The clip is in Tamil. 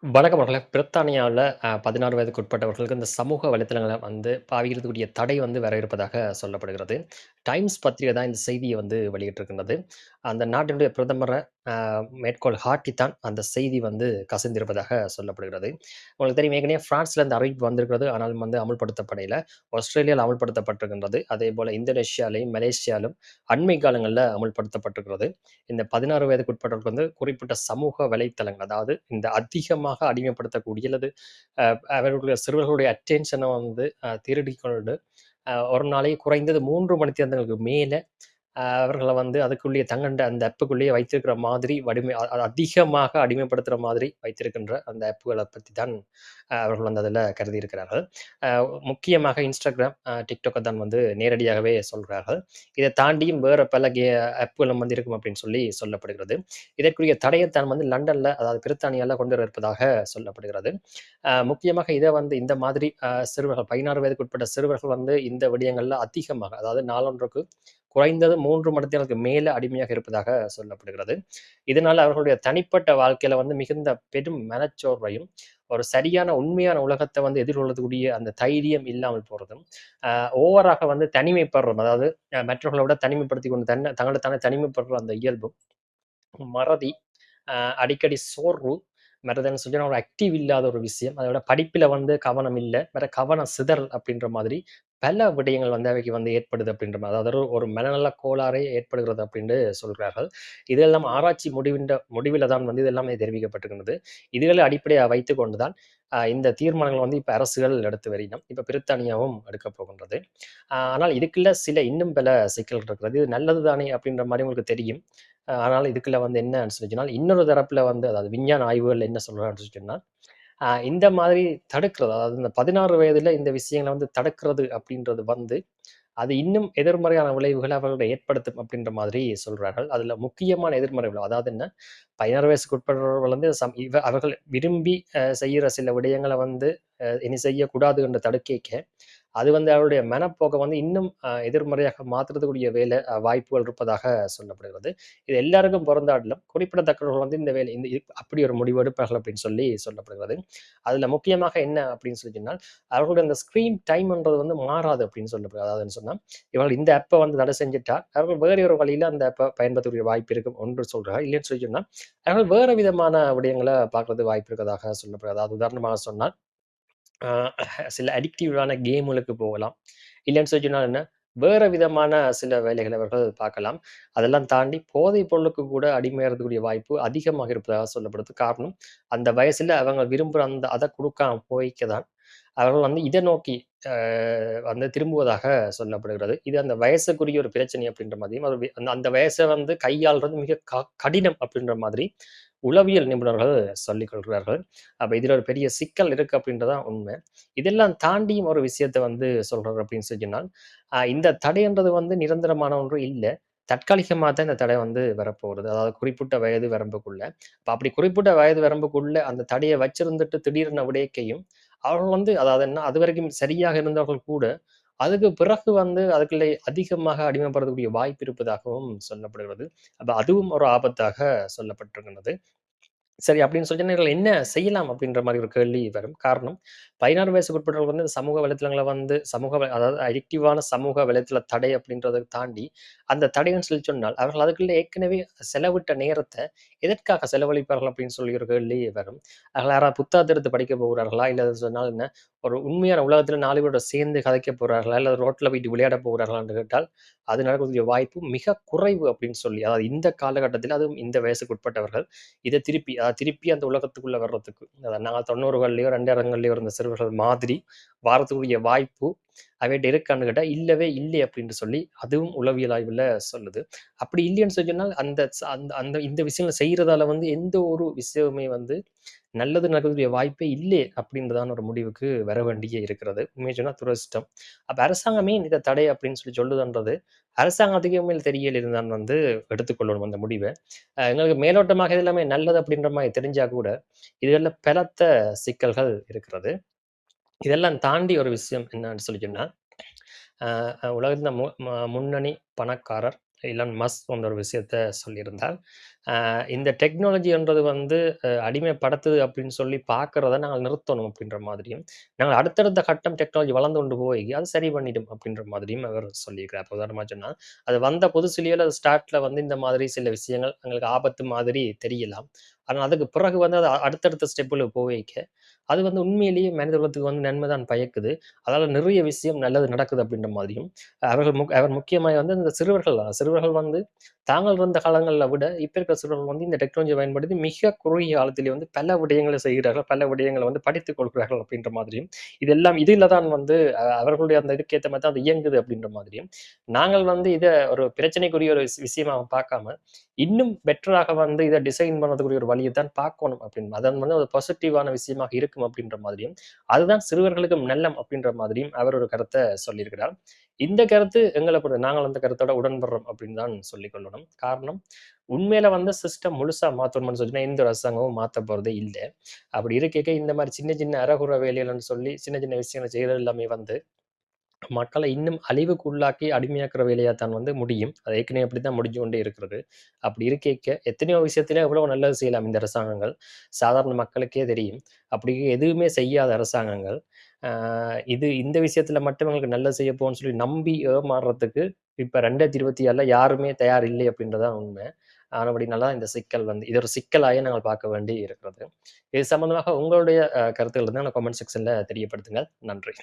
வணக்கம் மக்களே. பிரித்தானியாவுல 16 வயதுக்குட்பட்டவர்களுக்கு இந்த சமூக வலைத்தளங்கள வந்து பாவிக்கிறதுக்குரிய தடை வந்து வர இருப்பதாக சொல்லப்படுகிறது. டைம்ஸ் பத்திரிகை தான் இந்த செய்திய வந்து வெளியிட்டிருக்கின்றது. அந்த நாட்டினுடைய பிரதமர மேற்கோள் காட்டித்தான் அந்த செய்தி வந்து கசிந்திருப்பதாக சொல்லப்படுகிறது. உங்களுக்கு தெரியும் ஏற்கனவே பிரான்ஸ்ல இந்த அறிவிப்பு வந்திருக்கிறது. ஆனாலும் வந்து அமுல்படுத்தப்படையில. ஆஸ்திரேலியால அமுல்படுத்தப்பட்டிருக்கின்றது. அதேபோல இந்தோனேஷியாலயும், மலேசியாலும் அண்மை காலங்கள்ல அமுல்படுத்தப்பட்டிருக்கிறது. இந்த 16 வயதுக்குட்பட்டவர்களுக்கு வந்து குறிப்பிட்ட சமூக வலைத்தளங்கள், அதாவது இந்த அதிகமாக அடிமைப்படுத்தக்கூடிய அல்லது அ அவர்களுடைய சிறுவர்களுடைய அட்டென்ஷன வந்து திருடிக் கொண்டு, ஒரு நாளைக்கு குறைந்தது 3 மணித்தியாலங்களுக்கு மேல அவர்கள வந்து அதுக்குள்ளேயே தங்கண்ட அந்த ஆப்புக்குள்ளேயே வைத்திருக்கிற மாதிரி வடிமை அதிகமாக அடிமைப்படுத்துற மாதிரி வைத்திருக்கின்ற அந்த ஆப்புகள பத்தி தான் அவர்கள் வந்து அதில கருதியிருக்கிறார்கள். அ முக்கியமாக Instagram, TikTok தான் வந்து நேரடியாகவே சொல்றார்கள். இத தாண்டியும் வேற பல ஆப்புகளும் வந்து இருக்கும் அப்படின்னு சொல்லி சொல்லப்படுகிறது. இதற்குரிய தடையத்தான் வந்து லண்டன்ல, அதாவது பிரித்தானியால கொண்டு வர இருப்பதாக சொல்லப்படுகிறது. முக்கியமாக இத வந்து இந்த மாதிரி சிறுவர்கள் 16 வயதுக்கு உட்பட்ட சிறுவர்கள் வந்து இந்த விடயங்கள்ல அதிகமாக, அதாவது நாளொன்றுக்கு குறைந்தது 3 மணித்தியாலங்களுக்கு மேல அடிமையாக இருப்பதாக சொல்லப்படுகிறது. இதனால அவர்களுடைய தனிப்பட்ட வாழ்க்கையில வந்து மிகுந்த பெரும் மனச்சோர்வையும், ஒரு சரியான உண்மையான உலகத்த வந்து எதிர்கொள்ளக்கூடிய அந்த தைரியம் இல்லாமல் போறதும், அ ஓவராக வந்து தனிமைப்படுறோம். அதாவது மற்றவர்கள விட தனிமைப்படுத்திக் கொண்டு தங்கள தானே தனிமைப்படுற அந்த இயல்பும், மறதி, அ அடிக்கடி சோர்வு, மற்றது சொல்லி ஒரு ஆக்டிவ் இல்லாத ஒரு விஷயம். அத விட படிப்பில வந்து கவனம் இல்ல. வேற கவன சிதறல் அப்படின்ற மாதிரி பல விடயங்கள் வந்து அவைக்கு வந்து ஏற்படுது அப்படின்ற மாதிரி. அதாவது ஒரு மனநல கோளாறே ஏற்படுகிறது அப்படின்னு சொல்றார்கள். இதெல்லாம் ஆராய்ச்சி முடிவில தான் வந்து இது எல்லாமே தெரிவிக்கப்பட்டிருக்கின்றது. இதுகளை அடிப்படையா வைத்துக் கொண்டு தான் இந்த தீர்மானங்கள் வந்து இப்ப அரசுகள் எடுத்து வருகின்றன. இப்ப பிரித்தானியாவும் எடுக்கப் போகின்றது. ஆனால் இதுக்குள்ள சில இன்னும் பல சிக்கல்கள் இருக்கிறது. இது நல்லது தானே அப்படின்ற மாரி உங்களுக்கு தெரியும். ஆனால் இதுக்குள்ள வந்து என்னன்னு சொல்லி சொன்னால், இன்னொரு தரப்புல வந்து அதாவது விஞ்ஞான ஆய்வுகள் என்ன சொல்றாங்கன்னு சொல்லி சொன்னா, இந்த மாதிரி தடுக்கிறது, அதாவது இந்த 16 வயதுல இந்த விஷயங்கள வந்து தடுக்கிறது அப்படின்றது வந்து, அது இன்னும் எதிர்மறையான விளைவுகள அவர்கள் ஏற்படுத்தும் அப்படின்ற மாதிரி சொல்றார்கள். அதுல முக்கியமான எதிர்மறை விளைவு அதாவது என்ன, 16 வயசுக்கு உட்பட்டவர்கள் வந்து அவர்கள் விரும்பி செய்யற சில விடயங்கள வந்து இனி செய்யக்கூடாது என்று தடுக்கைக்க, அது வந்து அவருடைய மனப்போக்க வந்து இன்னும் எதிர்மறையாக மாத்துறதுக்குரிய வாய்ப்புகள் இருப்பதாக சொல்லப்படுகிறது. இது எல்லாருக்கும் பொருந்தாட்டிலும், குறிப்பிடத்தக்கவர்கள் வந்து இந்த வேலை இந்த அப்படி ஒரு முடிவு எடுப்பார்கள் அப்படின்னு சொல்லி சொல்லப்படுகிறது. அதுல முக்கியமாக என்ன அப்படின்னு சொல்லி சொன்னால், அவர்களுடைய அந்த ஸ்க்ரீன் டைம்ன்றது வந்து மாறாது அப்படின்னு சொல்லப்படுது. அதாவதுன்னு சொன்னா, இவர்கள் இந்த ஆப்ப வந்து தடை செஞ்சுட்டா, அவர்கள் வேறு ஒரு வழியில அந்த ஆப்ப பயன்படுத்தக்கூடிய வாய்ப்பு இருக்கும் ஒன்று சொல்றாங்க. இல்லைன்னு சொல்லி சொன்னா, அவர்கள் வேற விதமான விடயங்கள பார்க்கறது வாய்ப்பு இருக்கதாக சொல்லப்படுது. அதாவது உதாரணமாக சொன்னால், ஆ சில அடிக்டிவான கேம்களுக்கு போகலாம். இல்லன்னு சொல்லி சொன்னா என்ன, வேற விதமான சில வேலைகளை அவர்கள் பார்க்கலாம். அதெல்லாம் தாண்டி போதைப் பொருளுக்கு கூட அடிமையாறதுக்கூடிய வாய்ப்பு அதிகமாக இருப்பதாக சொல்லப்படுது. காரணம், அந்த வயசுல அவங்க விரும்புற அத குடுக்காம போய்க்க தான், அவர்கள் வந்து இத நோக்கி அ வந்து திரும்புவதாக சொல்லப்படுகிறது. இது அந்த வயசுக்குரிய ஒரு பிரச்சனை அப்படின்ற மாதிரியும், அது அந்த அந்த வயச வந்து கையாள்றது மிக கடினம் அப்படின்ற மாதிரி உளவியல் நிபுணர்கள் சொல்லிக் கொள்கிறார்கள். அப்ப இதுல ஒரு பெரிய சிக்கல் இருக்கு அப்படின்றது தான் உண்மை. இதெல்லாம் தாண்டியும் ஒரு விஷயத்த வந்து சொல்றாரு அப்படின்னு சொன்னால், இந்த தடைன்றது வந்து நிரந்தரமான ஒன்று இல்ல. தற்காலிகமா தான் இந்த தடை வந்து வரப்போகுது. அதாவது குறிப்பிட்ட வயது வரம்புக்குள்ள. அப்ப அப்படி குறிப்பிட்ட வயது வரம்புக்குள்ள அந்த தடைய வச்சிருந்துட்டு திடீர்னு விடைக்கையும், அவர்கள் வந்து அதாவது என்ன அதுவரைக்கும் சரியாக இருந்தவர்கள் கூட, அதுக்கு பிறகு வந்து அதுக்குள்ள அதிகமாக அடிமைப்படுத்தக்கூடிய வாய்ப்பு இருப்பதாகவும் சொல்லப்படுகிறது. அப்ப அதுவும் ஒரு ஆபத்தாக சொல்லப்பட்டிருக்கின்றது. சரி அப்படின்னு சொல்லி இவர்கள் என்ன செய்யலாம் அப்படின்ற மாரி ஒரு கேள்வி வரும். காரணம் 16 வயசுக்கு உட்பட்டவர்கள் வந்து சமூக வலைத்தளங்கள வந்து அதாவது அடிக்டிவான சமூக வலைத்தள தடை அப்படின்றத தாண்டி, அந்த தடைன்னு சொல்லி சொன்னால், அவர்கள் அதுக்குள்ள ஏற்கனவே செலவிட்ட நேரத்த எதற்காக செலவழிப்பார்கள் அப்படின்னு சொல்லி ஒரு கேள்வி வரும். அவர்கள் யாராவது புத்தகத்த எடுத்து படிக்க போகிறார்களா? இல்ல சொன்னால் என்ன, ஒரு உண்மையான உலகத்துல 4 பேரோட சேர்ந்து கதைக்க போறார்களா? இல்ல ரோட்ல போயிட்டு விளையாட போகிறார்களான்னு கேட்டால், அது நடக்கக்கூடிய வாய்ப்பு மிக குறைவு அப்படின்னு சொல்லி, அதாவது இந்த காலகட்டத்தில அதுவும் இந்த வயசுக்கு உட்பட்டவர்கள் இத திருப்பி அந்த உலகத்துக்குள்ள வர்றதுக்கு, அதாவது நாங்க 90கள்லயோ, 2000கள்லயோ இருந்த சிறுவர்கள் மாதிரி வாரத்துக்குரிய வாய்ப்பு அவைட்ட இருக்கான்னு கேட்டா, இல்லவே இல்லை அப்படின்னு சொல்லி அதுவும் உளவியல் ஆய்வுல சொல்லுது. அப்படி இல்லைன்னு சொல்லி சொன்னால், அந்த ச அந்த அந்த இந்த விஷயங்கள செய்றதால வந்து எந்த ஒரு விஷயமுமே வந்து நல்லது நடக்கக்கூடிய வாய்ப்பே இல்லே அப்படின்றதான ஒரு முடிவுக்கு வர வேண்டியே இருக்கிறது. உண்மைய சொன்னா துரதிர்ஷ்டம். அப்ப அரசாங்கமே இந்த தடை அப்படின்னு சொல்லி சொல்லுதுன்றது, அரசாங்கத்துக்கே உண்மையில தெரியல இருந்தான் வந்து எடுத்துக்கொள்ளணும் அந்த முடிவ. எங்களுக்கு மேலோட்டமாக இது எல்லாமே நல்லது அப்படின்ற மாரி தெரிஞ்சா கூட, இதுகள்ல பலத்த சிக்கல்கள் இருக்கிறது. இதெல்லாம் தாண்டி ஒரு விஷயம் என்னன்னு சொல்லி சொன்னா, அ உலகத்தில முன்னணி பணக்காரர் எலான் மஸ்க் போன்ற ஒரு விஷயத்த சொல்லியிருந்தார். இந்த டெக்னாலஜின்றது வந்து அடிமைப்படுத்துது அப்படின்னு சொல்லி பார்க்கிறத நாங்க நிறுத்தணும் அப்படின்ற மாதிரியும், நாங்க அடுத்தடுத்த கட்டம் டெக்னாலஜி வளர்ந்து கொண்டு போய், அது சரி பண்ணிடும் அப்படின்ற மாதிரியும் அவர் சொல்லியிருக்கிறார். இப்ப உதாரணமா சொன்னா, அது வந்த புதுசுலயே அது ஸ்டார்ட்ல வந்து இந்த மாதிரி சில விஷயங்கள் எங்களுக்கு ஆபத்து மாதிரி தெரியலாம். ஆனா அதுக்கு பிறகு வந்து அது அடுத்தடுத்த ஸ்டெப்ல போவைக்க, அது வந்து உண்மையிலேயே மனித குலத்துக்கு வந்து நன்மை தான் பயக்குது. அதால நிறைய விஷயம் நல்லது நடக்குது அப்படின்ற மாதிரியும், அவர் முக்கியமாய் வந்து இந்த சிறுவர்கள் வந்து தாங்கள் இருந்த காலங்கள்ல விட, இப்ப இருக்கிற சிறுவர்கள் வந்து இந்த டெக்னாலஜிய பயன்படுத்தி மிக குறுகிய காலத்திலே வந்து பல விடயங்கள செய்கிறார்கள். பல விடயங்கள வந்து படித்துக் கொள்கிறார்கள் அப்படின்ற மாதிரியும், இதெல்லாம் இதில தான் வந்து அவர்களுடைய அந்த இதுக்கு ஏத்த மாரி தான் அது இயங்குது அப்படின்ற மாதிரியும், நாங்கள் வந்து இத ஒரு பிரச்சனைக்குரிய ஒரு விஷயமா பார்க்காம, இன்னும் பெட்டராக வந்து இத டிசைன் பண்ணதுக்குரிய ஒரு வழிய தான் பார்க்கணும் அப்படின்னு. அதன் வந்து ஒரு பாசிட்டிவான விஷயமாக இருக்கும் அப்படின்ற மாதிரியும், அதுதான் சிறுவர்களுக்கும் நல்லம் அப்படின்ற மாதிரியும் அவர் ஒரு கருத்த சொல்லியிருக்கிறார். இந்த கருத்து எங்கள நாங்கள் அந்த கருத்தோட உடன்படுறோம் அப்படின்னு தான் சொல்லிக் கொள்ளணும். காரணம், உண்மையில வந்து சிஸ்டம் முழுசா மாத்தணும்னு சொன்னா எந்த ஒரு அரசாங்கமும் மாத்தப் போறதே இல்ல. அப்படி இருக்கைக்க இந்த மாரி சின்ன சின்ன அரகுற வேலைகள்ன்னு சொல்லி சின்ன சின்ன விஷயங்கள செய்றது எல்லாமே வந்து மக்கள இன்னும் அழிவுக்கு உள்ளாக்கி அடிமையாக்குற வேலையா தான் வந்து முடியும். அது ஏற்கனவே அப்படித்தான் முடிஞ்சு கொண்டே இருக்கிறது. அப்படி இருக்கைக்க எத்தனையோ விஷயத்தில எவ்வளவு நல்லது செய்யலாம் இந்த அரசாங்கங்கள். சாதாரண மக்களுக்கே தெரியும். அப்படி எதுவுமே செய்யாத அரசாங்கங்கள், ஆ இந்த விஷயத்தில மட்டும் எங்களுக்கு நல்லது செய்ய போகும்ன்னு சொல்லி நம்பி ஏமாறுறதுக்கு இப்ப 2026ல யாருமே தயார் இல்லை அப்படின்றது தான் உண்மை. ஆனபடினால தான் இந்த சிக்கல் வந்து இது ஒரு சிக்கலாயே நாங்கள் பார்க்க வேண்டி இருக்கிறது. இது சம்பந்தமாக உங்களுடைய கருத்துக்கள் இருந்தா கமெண்ட் செக்ஷன்ல தெரியப்படுத்துங்கள். நன்றி.